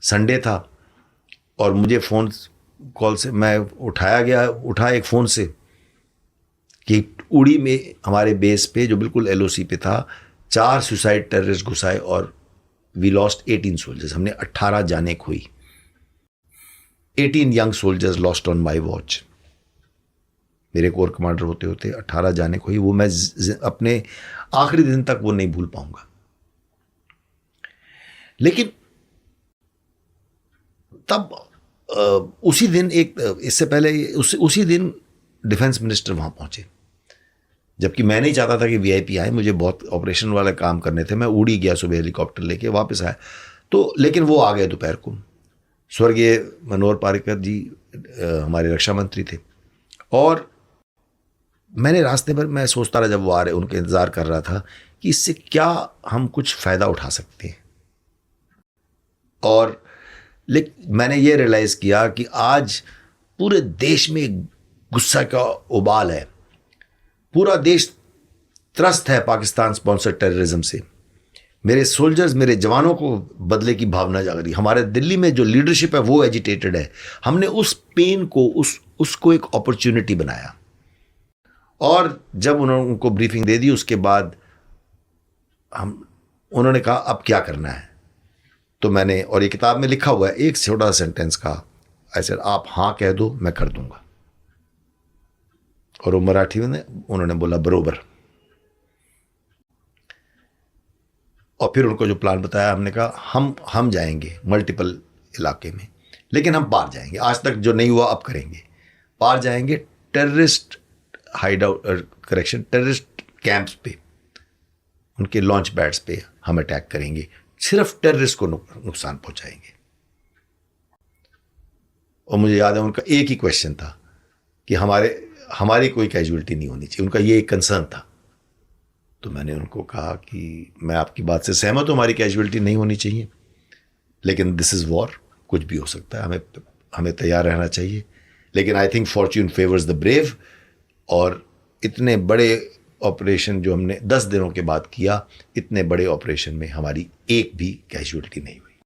Sunday था और मुझे फ़ोन कॉल से मैं उठा एक फ़ोन से कि उड़ी में हमारे बेस पे जो बिल्कुल एलओसी पे था 4 सुसाइड टेररिस्ट घुसाए और वी लॉस्ट 18 सोल्जर्स, हमने 18 जानें खोई। 18 young soldiers lost on my watch. मेरे कोर कमांडर होते होते 18 जानें खोई। वो मैं अपने आखिरी दिन तक वो नहीं भूल पाऊंगा। लेकिन तब उसी दिन इससे पहले उसी दिन डिफेंस मिनिस्टर वहां पहुंचे, जबकि मैं नहीं चाहता था कि वीआईपी आए, मुझे बहुत ऑपरेशन वाले काम करने थे। मैं उड़ी गया सुबह हेलीकॉप्टर लेके, वापस आया तो, लेकिन वो आ गए दोपहर को। स्वर्गीय मनोहर पारिकर जी हमारे रक्षा मंत्री थे और मैंने रास्ते पर मैं सोचता रहा, जब वो आ रहे उनका इंतज़ार कर रहा था कि इससे क्या हम कुछ फ़ायदा उठा सकते हैं। और लेकिन मैंने ये रियलाइज़ किया कि आज पूरे देश में गुस्सा का उबाल है, पूरा देश त्रस्त है पाकिस्तान स्पॉन्सर्ड टेररिज्म से। मेरे सोल्जर्स, मेरे जवानों को बदले की भावना जाग रही। हमारे दिल्ली में जो लीडरशिप है वो एजिटेटेड है। हमने उस पेन को उसको एक अपॉर्चुनिटी बनाया और जब उन्होंने उनको ब्रीफिंग दे दी उसके बाद उन्होंने कहा अब क्या करना है। तो मैंने, और ये किताब में लिखा हुआ है, एक छोटा सेंटेंस कहा, ऐसे आप हाँ कह दो मैं कर दूंगा। और वो मराठी में उन्होंने बोला बरोबर। और फिर उनको जो प्लान बताया, हमने कहा हम जाएंगे मल्टीपल इलाके में, लेकिन हम पार जाएंगे। आज तक जो नहीं हुआ अब करेंगे। पार जाएंगे terrorist hide out, terrorist camps पे, उनके लॉन्च पैड्स पे हम अटैक करेंगे, सिर्फ टेररिस्ट को नुकसान पहुंचाएंगे। और मुझे याद है उनका एक ही क्वेश्चन था कि हमारी कोई कैजुअलिटी नहीं होनी चाहिए। उनका ये एक कंसर्न था। तो मैंने उनको कहा कि मैं आपकी बात से सहमत हूं, हमारी कैजुअलिटी नहीं होनी चाहिए, लेकिन दिस इज़ वॉर, कुछ भी हो सकता है, हमें तैयार रहना चाहिए। लेकिन I think Fortune favours the brave. और इतने बड़े ऑपरेशन जो हमने 10 दिनों के बाद किया, इतने बड़े ऑपरेशन में हमारी एक भी कैजुअलिटी नहीं हुई।